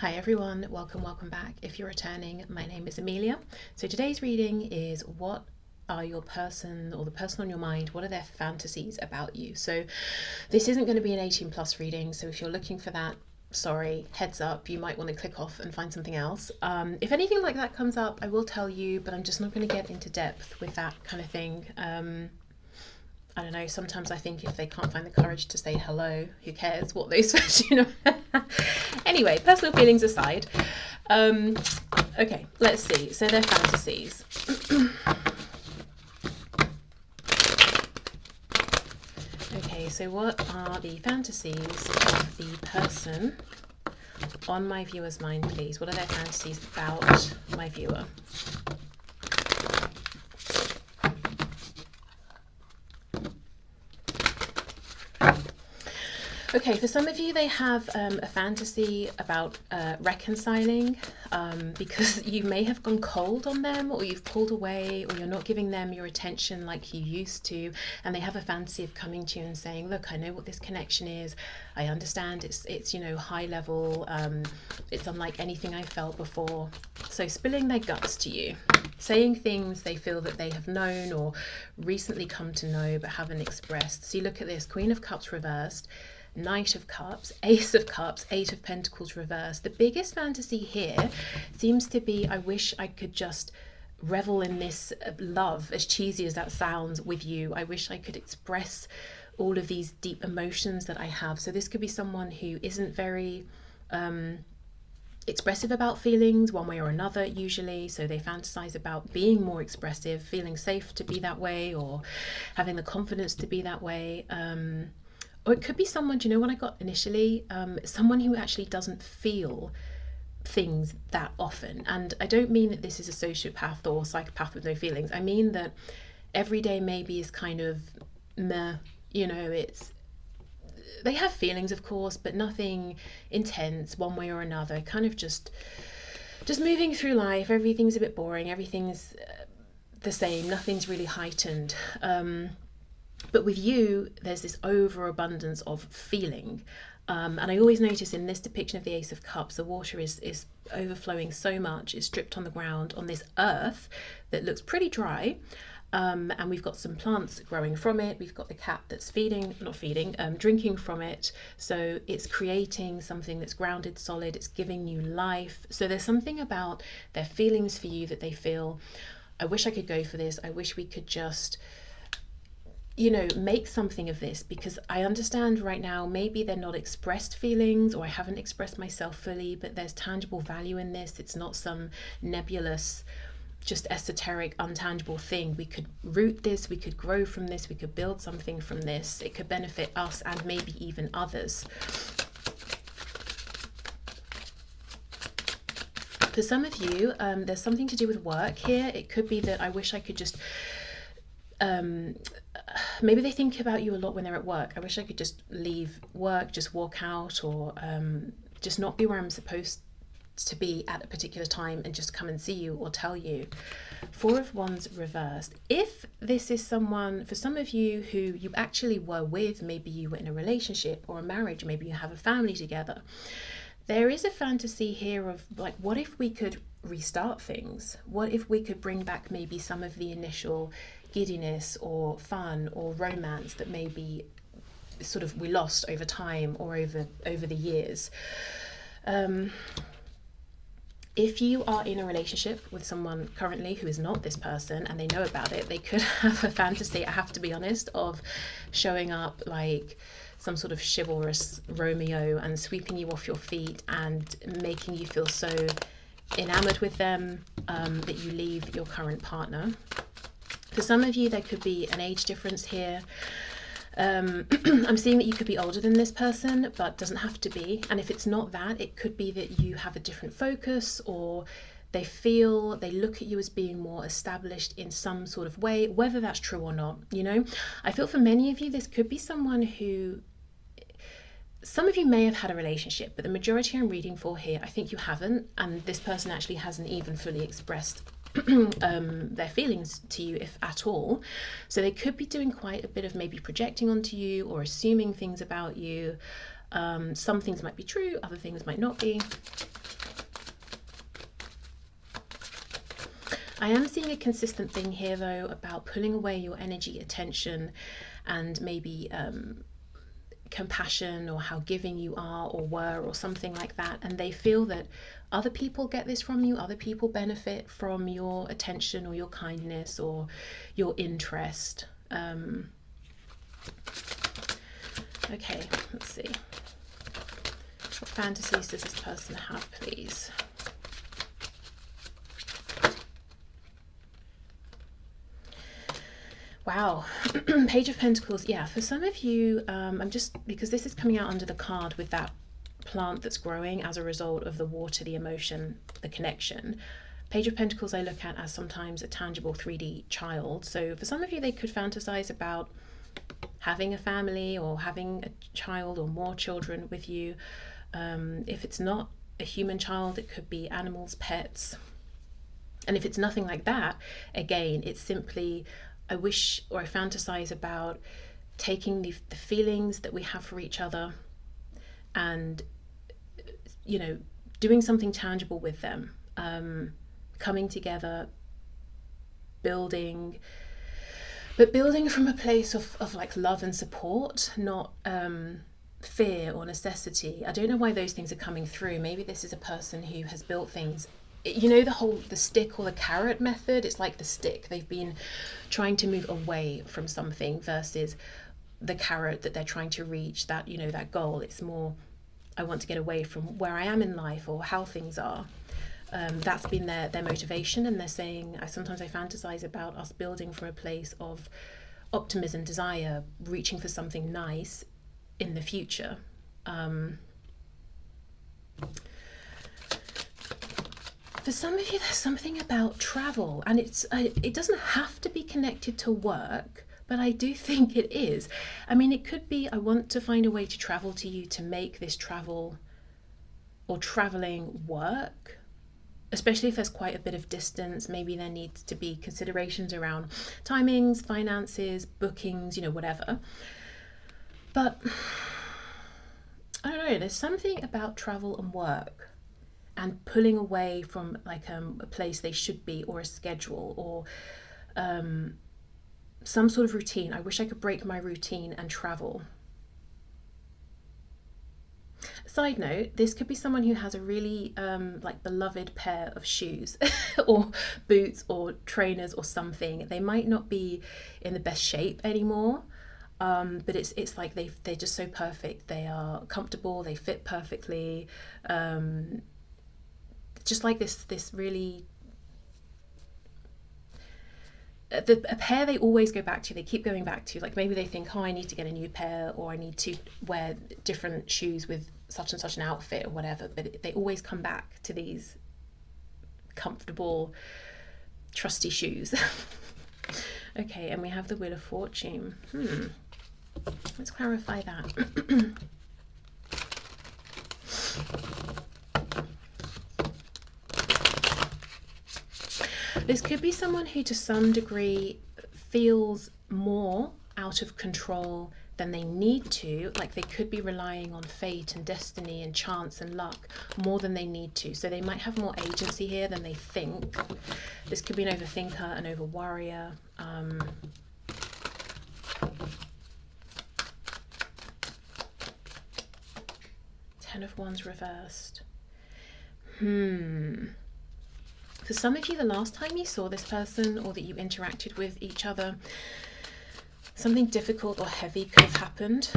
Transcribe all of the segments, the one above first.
Hi everyone, welcome back. If you're returning, my name is Amelia. So today's reading is what are your person or the person on your mind, what are their fantasies about you? So this isn't going to be an 18 plus reading, so if you're looking for that, sorry, heads up, you might want to click off and find something else. If anything like that comes up, I will tell you, but I'm just not going to get into depth with that kind of thing. I don't know, sometimes I think if they can't find the courage to say hello, who cares what those Anyway, personal feelings aside. Okay, let's see. So their fantasies. Okay, so what are the fantasies of the person on my viewer's mind, please? What are their fantasies about my viewer? Okay, for some of you, they have a fantasy about reconciling because you may have gone cold on them, or you've pulled away, or you're not giving them your attention like you used to, and they have a fantasy of coming to you and saying, look, I know what this connection is. I understand it's you know, high level. It's unlike anything I felt before. So spilling their guts to you, saying things they feel that they have known or recently come to know but haven't expressed. So you look at this, Queen of Cups reversed, Knight of Cups, Ace of Cups, Eight of Pentacles reversed. The biggest fantasy here seems to be, I wish I could just revel in this love, as cheesy as that sounds, with you. I wish I could express all of these deep emotions that I have. So this could be someone who isn't very expressive about feelings one way or another usually, so they fantasize about being more expressive, feeling safe to be that way, or having the confidence to be that way. Or it could be someone, do you know what I got initially? Someone who actually doesn't feel things that often. And I don't mean that this is a sociopath or psychopath with no feelings. I mean that every day maybe is kind of meh, you know, they have feelings, of course, but nothing intense one way or another. Kind of just moving through life. Everything's a bit boring. Everything's the same. Nothing's really heightened. But with you, there's this overabundance of feeling. And I always notice in this depiction of the Ace of Cups, the water is overflowing so much. It's dripped on the ground on this earth that looks pretty dry. And we've got some plants growing from it. We've got the cat that's drinking from it. So it's creating something that's grounded, solid. It's giving new life. So there's something about their feelings for you that they feel, I wish I could go for this. I wish we could just, you know, make something of this, because I understand right now maybe they're not expressed feelings, or I haven't expressed myself fully, but there's tangible value in this. It's not some nebulous, just esoteric, untangible thing. We could root this, we could grow from this, we could build something from this. It could benefit us and maybe even others. For some of you, there's something to do with work here. It could be that I wish I could just maybe they think about you a lot when they're at work. I wish I could just leave work, just walk out, or just not be where I'm supposed to be at a particular time and just come and see you or tell you. Four of Wands reversed. If this is someone, for some of you, who you actually were with, maybe you were in a relationship or a marriage, maybe you have a family together, there is a fantasy here of like, what if we could restart things? What if we could bring back maybe some of the initial giddiness or fun or romance that maybe sort of we lost over time or over the years? If you are in a relationship with someone currently who is not this person and they know about it, they could have a fantasy, I have to be honest, of showing up like some sort of chivalrous Romeo and sweeping you off your feet and making you feel so enamored with them that you leave your current partner. For some of you, there could be an age difference here. I'm seeing that you could be older than this person, but doesn't have to be. And if it's not that, it could be that you have a different focus, or they look at you as being more established in some sort of way, whether that's true or not. You know, I feel for many of you, this could be someone who, some of you may have had a relationship, but the majority I'm reading for here, I think you haven't. And this person actually hasn't even fully expressed their feelings to you, if at all. So they could be doing quite a bit of maybe projecting onto you or assuming things about you. Some things might be true, other things might not be. I am seeing a consistent thing here though about pulling away your energy, attention, and maybe compassion, or how giving you are or were, or something like that, and they feel that other people get this from you, other people benefit from your attention or your kindness or your interest. Okay, let's see. What fantasies does this person have, please? Wow. Page of Pentacles. Yeah, for some of you, I'm just, because this is coming out under the card with that plant that's growing as a result of the water, the emotion, the connection. Page of Pentacles I look at as sometimes a tangible 3D child. So for some of you, they could fantasize about having a family or having a child or more children with you. If it's not a human child, it could be animals, pets. And if it's nothing like that, again, it's simply, I wish, or I fantasize about taking the feelings that we have for each other and, you know, doing something tangible with them, coming together, building, but building from a place of like love and support, not fear or necessity. I don't know why those things are coming through. Maybe this is a person who has built things, you know, the stick or the carrot method. It's like the stick. They've been trying to move away from something versus the carrot that they're trying to reach, that, you know, that goal. It's more, I want to get away from where I am in life or how things are. That's been their motivation, and they're saying, sometimes I fantasize about us building from a place of optimism, desire, reaching for something nice in the future. For some of you, there's something about travel, and it doesn't have to be connected to work, but I do think it is. I mean, it could be, I want to find a way to travel to you to make this travel or traveling work, especially if there's quite a bit of distance. Maybe there needs to be considerations around timings, finances, bookings, you know, whatever. But I don't know, there's something about travel and work and pulling away from like a place they should be, or a schedule, or some sort of routine. I wish I could break my routine and travel. Side note, this could be someone who has a really like beloved pair of shoes or boots or trainers or something. They might not be in the best shape anymore, but it's like they're just so perfect. They are comfortable, they fit perfectly. Just like this really, a pair they always go back to, they keep going back to. Like maybe they think, oh, I need to get a new pair, or I need to wear different shoes with such and such an outfit or whatever, but they always come back to these comfortable, trusty shoes. Okay, and we have the Wheel of Fortune. Let's clarify that. This could be someone who to some degree feels more out of control than they need to, like they could be relying on fate and destiny and chance and luck more than they need to. So they might have more agency here than they think. This could be an overthinker, an over-worrier. Ten of Wands reversed. For some of you, the last time you saw this person or that you interacted with each other, something difficult or heavy could have happened.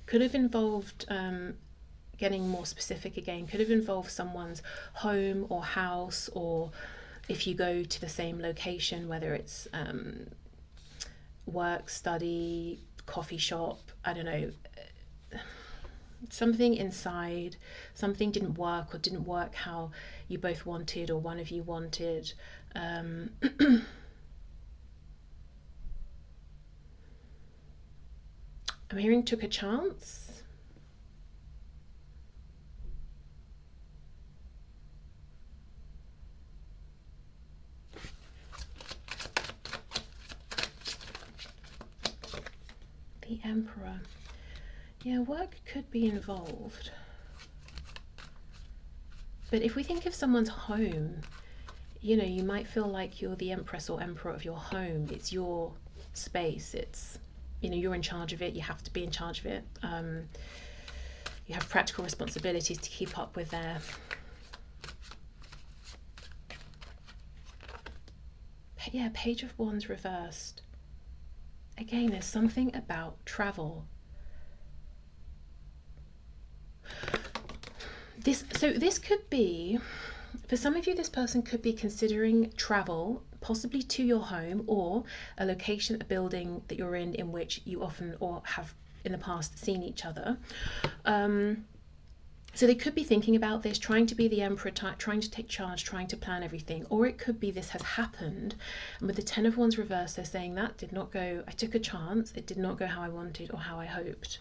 Could have involved, getting more specific again, could have involved someone's home or house, or if you go to the same location, whether it's work, study, coffee shop, I don't know, something inside, something didn't work, or didn't work how you both wanted or one of you wanted. I'm hearing took a chance. The Emperor. Yeah, work could be involved. But if we think of someone's home, you know, you might feel like you're the empress or emperor of your home. It's your space. It's, you know, you're in charge of it. You have to be in charge of it. You have practical responsibilities to keep up with their... Yeah, Page of Wands reversed. Again, there's something about travel. This could be, for some of you, this person could be considering travel, possibly to your home or a location, a building that you're in which you often or have in the past seen each other. So they could be thinking about this, trying to be the emperor, trying to take charge, trying to plan everything. Or it could be this has happened, and with the Ten of Wands reversed, they're saying that did not go, I took a chance, it did not go how I wanted or how I hoped.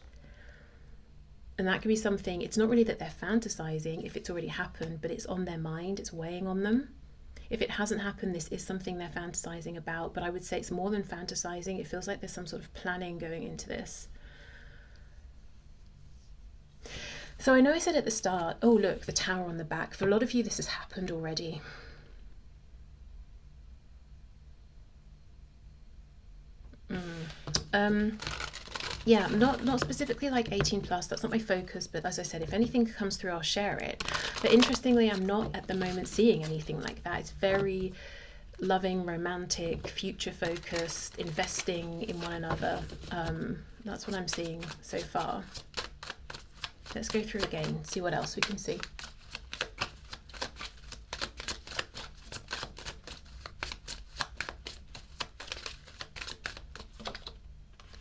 And that could be something, it's not really that they're fantasizing if it's already happened, but it's on their mind, it's weighing on them. If it hasn't happened, this is something they're fantasizing about, but I would say it's more than fantasizing. It feels like there's some sort of planning going into this. So I know I said at the start, oh look, the Tower on the back. For a lot of you, this has happened already. Yeah, not specifically like 18 plus, that's not my focus, but as I said, if anything comes through, I'll share it. But interestingly, I'm not at the moment seeing anything like that. It's very loving, romantic, future focused, investing in one another. That's what I'm seeing so far. Let's go through again, see what else we can see.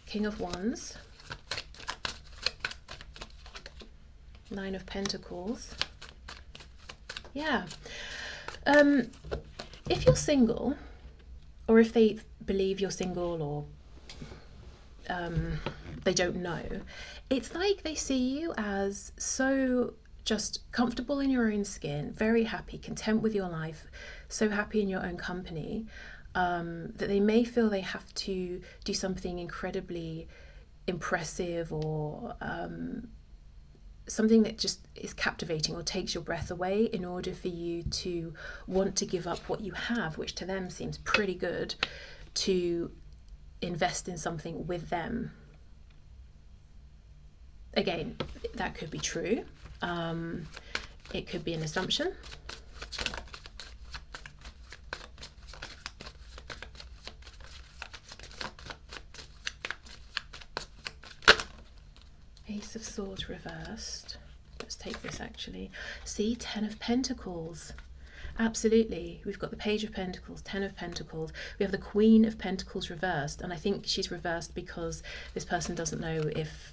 King of Wands, Nine of Pentacles. Yeah. If you're single, or if they believe you're single, or they don't know, it's like they see you as so just comfortable in your own skin, very happy, content with your life, so happy in your own company, that they may feel they have to do something incredibly impressive or something that just is captivating or takes your breath away in order for you to want to give up what you have, which to them seems pretty good, to invest in something with them. Again, that could be true. It could be an assumption. Ace of Swords reversed. Let's take this actually. See, Ten of Pentacles. Absolutely. We've got the Page of Pentacles, Ten of Pentacles. We have the Queen of Pentacles reversed. And I think she's reversed because this person doesn't know if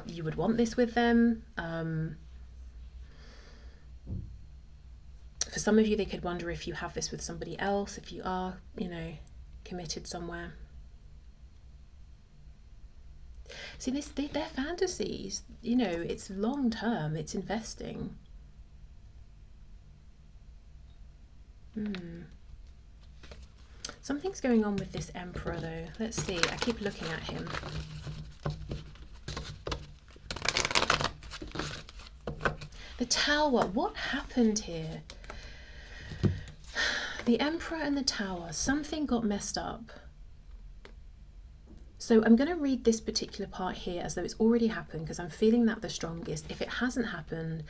you would want this with them. For some of you, they could wonder if you have this with somebody else, if you are, you know, committed somewhere. See, they're fantasies, you know, it's long term, it's investing. Something's going on with this Emperor though. Let's see, I keep looking at him. The Tower, what happened here? The Emperor and the Tower, something got messed up. So I'm going to read this particular part here as though it's already happened because I'm feeling that the strongest. If it hasn't happened,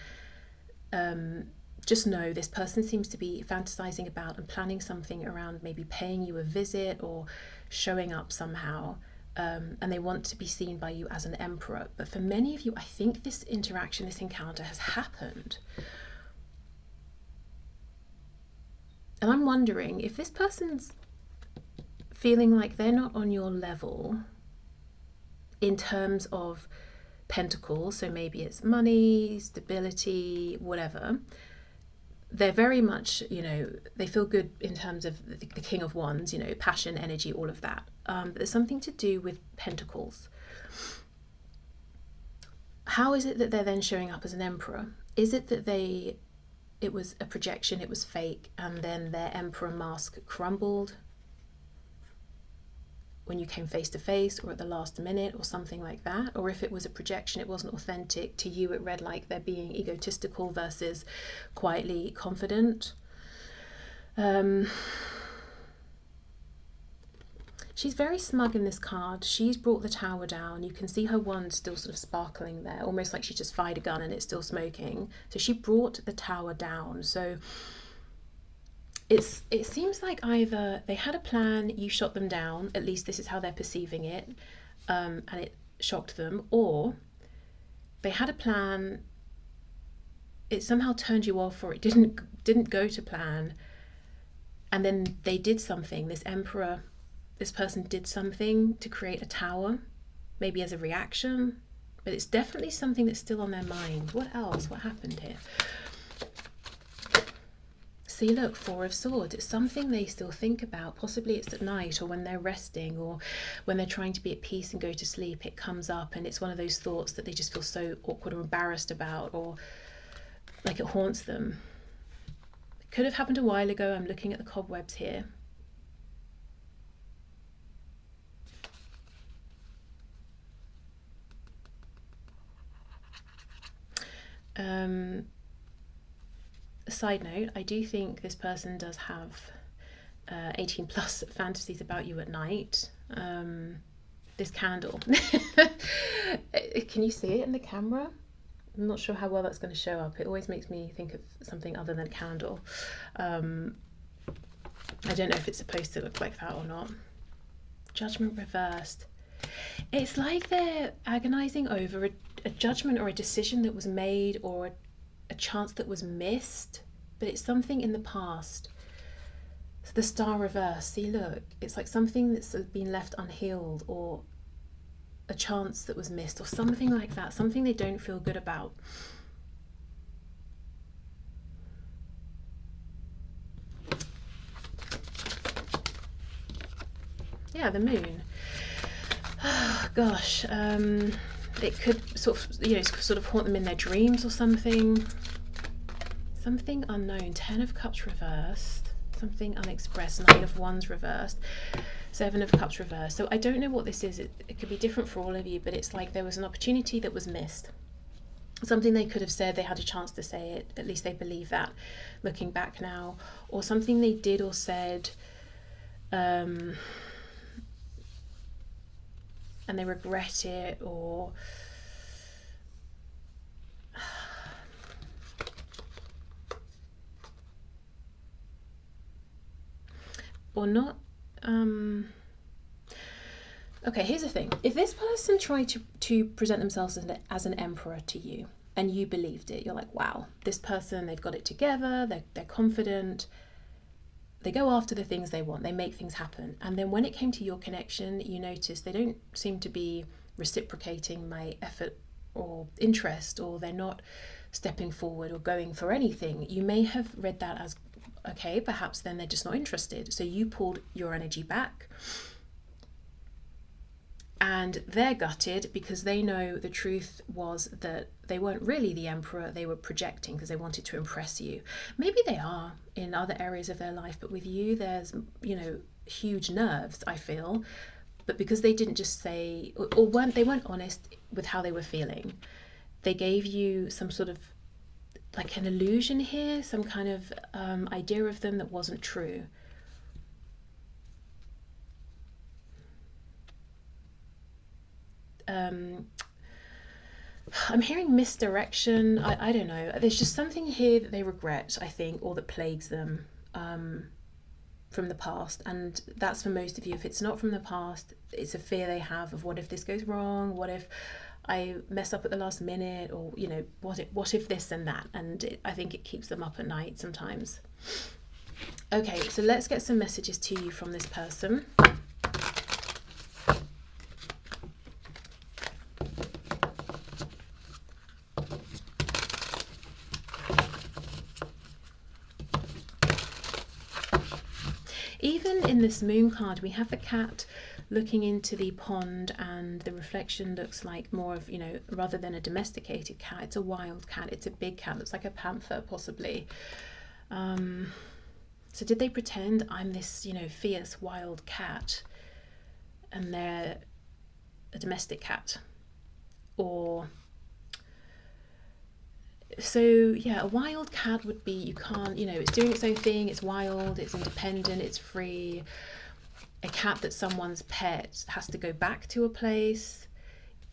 just know this person seems to be fantasizing about and planning something around maybe paying you a visit or showing up somehow. And they want to be seen by you as an emperor. But for many of you, I think this interaction, this encounter has happened. And I'm wondering if this person's feeling like they're not on your level in terms of pentacles, so maybe it's money, stability, whatever. They're very much, you know, they feel good in terms of the King of Wands, you know, passion, energy, all of that. But there's something to do with pentacles. How is it that they're then showing up as an emperor? Is it that it was a projection, it was fake, and then their emperor mask crumbled? when you came face to face or at the last minute or something like that. Or if it was a projection, it wasn't authentic to you, it read like they're being egotistical versus quietly confident. She's very smug in this card. She's brought the Tower down. You can see her wand still sort of sparkling there, almost like she just fired a gun and it's still smoking. So she brought the Tower down. So it seems like either they had a plan, you shot them down, at least this is how they're perceiving it, and it shocked them, or they had a plan, it somehow turned you off, or it didn't go to plan, and then they did something. This Emperor, this person did something to create a tower, maybe as a reaction, but it's definitely something that's still on their mind. What else? What happened here? See, look, Four of Swords. It's something they still think about. Possibly it's at night or when they're resting or when they're trying to be at peace and go to sleep. It comes up and it's one of those thoughts that they just feel so awkward or embarrassed about, or like it haunts them. It could have happened a while ago. I'm looking at the cobwebs here. Side note, I do think this person does have 18 plus fantasies about you at night. This candle, can you see it in the camera? I'm not sure how well that's going to show up. It always makes me think of something other than a candle. I don't know if it's supposed to look like that or not. Judgment reversed. It's like they're agonizing over a judgment or a decision that was made, or a chance that was missed, but it's something in the past. So the Star reverse, see, look, it's like something that's been left unhealed, or a chance that was missed, or something like that, something they don't feel good about. Yeah, the Moon. Oh, gosh, it could sort of haunt them in their dreams or something. Something unknown. 10 of Cups reversed. Something unexpressed. 9 of Wands reversed. 7 of Cups reversed. So I don't know what this is. It could be different for all of you, but it's like there was an opportunity that was missed. Something they could have said, they had a chance to say it. At least they believe that, looking back now. Or something they did or said, and they regret it, or not. Okay, here's the thing. If this person tried to present themselves as an emperor to you and you believed it, you're like, wow, this person, they've got it together, they're confident, they go after the things they want, they make things happen. And then when it came to your connection, you notice they don't seem to be reciprocating my effort or interest, or they're not stepping forward or going for anything. You may have read that as, okay, perhaps then they're just not interested. So you pulled your energy back, and they're gutted because they know the truth was that they weren't really the emperor, they were projecting because they wanted to impress you. Maybe they are in other areas of their life, but with you there's, huge nerves, I feel. But because they didn't just say, or they weren't honest with how they were feeling, they gave you some sort of like an illusion here, some kind of idea of them that wasn't true. I'm hearing misdirection. I don't know. There's just something here that they regret, I think, or that plagues them from the past. And that's for most of you. If it's not from the past, it's a fear they have of, what if this goes wrong? What if I mess up at the last minute? Or, what if this and that? And I think it keeps them up at night sometimes. Okay, so let's get some messages to you from this person. Even in this Moon card, we have the cat looking into the pond, and the reflection looks like more of, rather than a domesticated cat, it's a wild cat. It's a big cat. Looks like a panther, possibly. So did they pretend I'm this, fierce wild cat? and they're a domestic cat. Or so yeah, a wild cat would be, you can't, you know, it's doing its own thing, it's wild, it's independent, it's free. A cat that's someone's pet has to go back to a place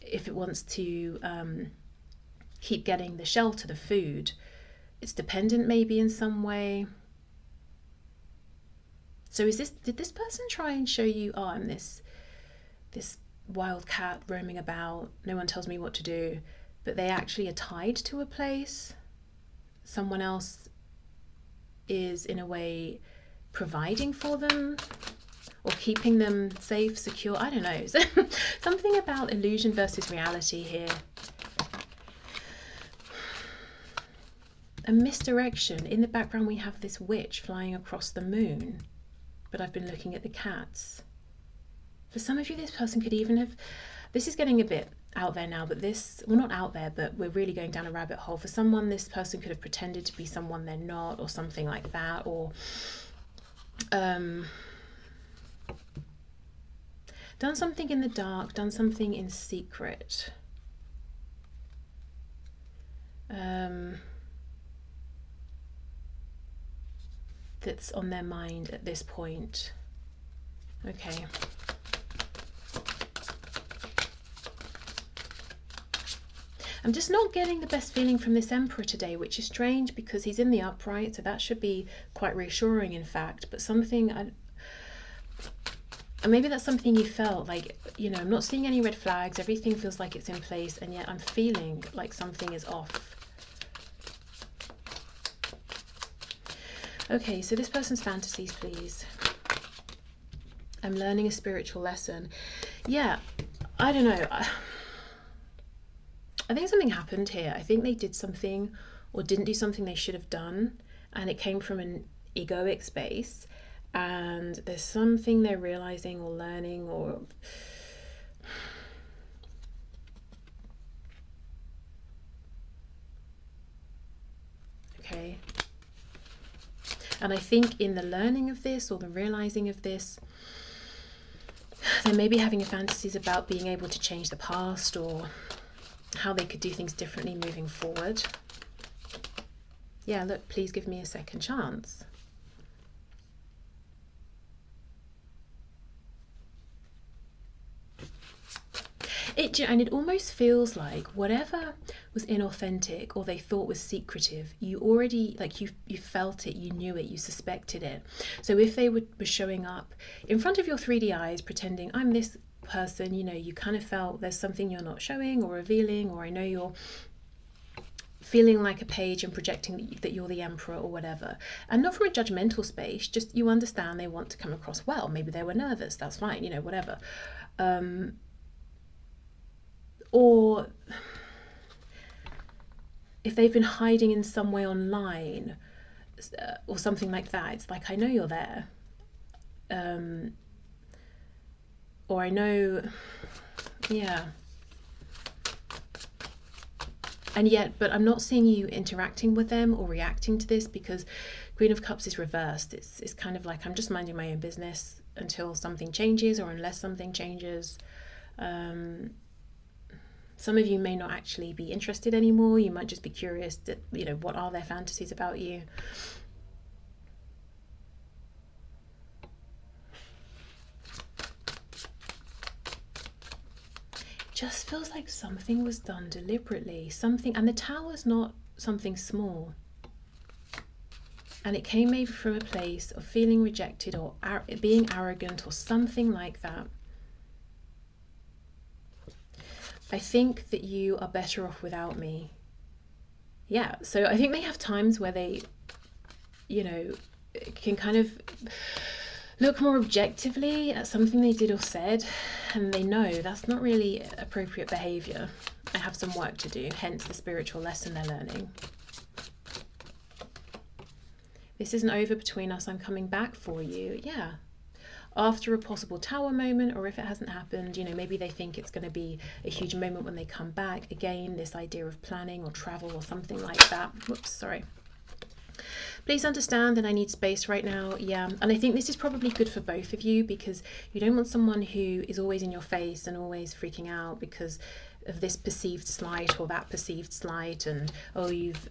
if it wants to keep getting the shelter, the food. It's dependent maybe in some way. So did this person try and show you, oh, I'm this wild cat roaming about, no one tells me what to do, but they actually are tied to a place? Someone else is in a way providing for them or keeping them safe, secure. I don't know. Something about illusion versus reality here. A misdirection. In the background we have this witch flying across the moon, but I've been looking at the cats. For some of you, this person could even have, this is getting a bit out there now, but this, well, not out there, but we're really going down a rabbit hole. For someone, this person could have pretended to be someone they're not, or something like that, or done something in the dark, done something in secret. That's on their mind at this point. Okay. I'm just not getting the best feeling from this Emperor today, which is strange because he's in the upright, so that should be quite reassuring, in fact. But something, and maybe that's something you felt like, you know, I'm not seeing any red flags, everything feels like it's in place, and yet I'm feeling like something is off. Okay, so this person's fantasies, please. I'm learning a spiritual lesson. Yeah, I don't know. I think something happened here. I think they did something or didn't do something they should have done, and it came from an egoic space, and there's something they're realizing or learning, or okay. And I think in the learning of this or the realizing of this, they may be having fantasies about being able to change the past or how they could do things differently moving forward. Yeah, look, please give me a second chance. And it almost feels like whatever was inauthentic or they thought was secretive, you already, like, you felt it, you knew it, you suspected it. So if they were showing up in front of your 3D eyes pretending I'm this person, you know, you kind of felt there's something you're not showing or revealing, or I know you're feeling like a page and projecting that you're the Emperor or whatever, and not from a judgmental space, just you understand they want to come across well. Maybe they were nervous, that's fine, you know, whatever. Or if they've been hiding in some way online or something like that, it's like, I know you're there. Or I know, yeah. And yet, but I'm not seeing you interacting with them or reacting to this, because Queen of Cups is reversed. It's kind of like, I'm just minding my own business until something changes, or unless something changes. Some of you may not actually be interested anymore. You might just be curious that, you know, what are their fantasies about you? Just feels like something was done deliberately, something, and the Tower's not something small, and it came maybe from a place of feeling rejected or being arrogant or something like that. I think that you are better off without me. Yeah, so I think they have times where they, you know, can kind of look more objectively at something they did or said, and they know that's not really appropriate behavior. I have some work to do, hence the spiritual lesson they're learning. This isn't over between us, I'm coming back for you. Yeah. After a possible Tower moment, or if it hasn't happened, you know, maybe they think it's going to be a huge moment when they come back. Again, this idea of planning or travel or something like that. Whoops, sorry. Please understand that I need space right now. Yeah, and I think this is probably good for both of you, because you don't want someone who is always in your face and always freaking out because of this perceived slight or that perceived slight, and oh, you've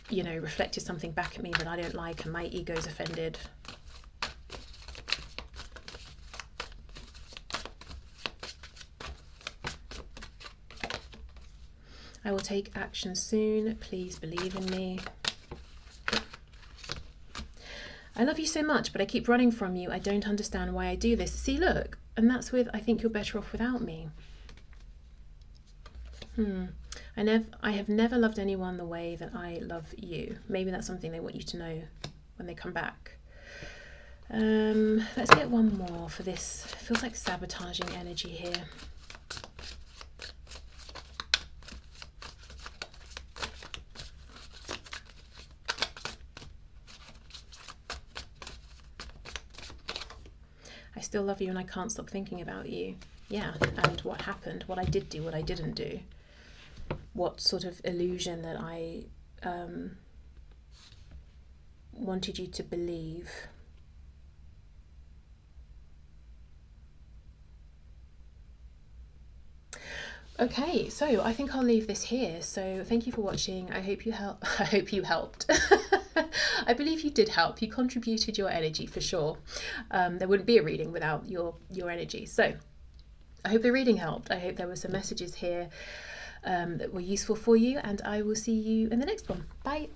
you know, reflected something back at me that I don't like and my ego's offended. I will take action soon. Please believe in me. I love you so much, but I keep running from you. I don't understand why I do this. See, look, and that's with, I think you're better off without me. I have never loved anyone the way that I love you. Maybe that's something they want you to know when they come back. Let's get one more for this. It feels like sabotaging energy here. I still love you and I can't stop thinking about you. Yeah, and what happened, what I did do, what I didn't do. What sort of illusion that I wanted you to believe. Okay, so I think I'll leave this here. So thank you for watching. I hope you I hope you helped. I believe you did help. You contributed your energy for sure. There wouldn't be a reading without your energy. So I hope the reading helped. I hope there were some messages here that were useful for you, and I will see you in the next one. Bye.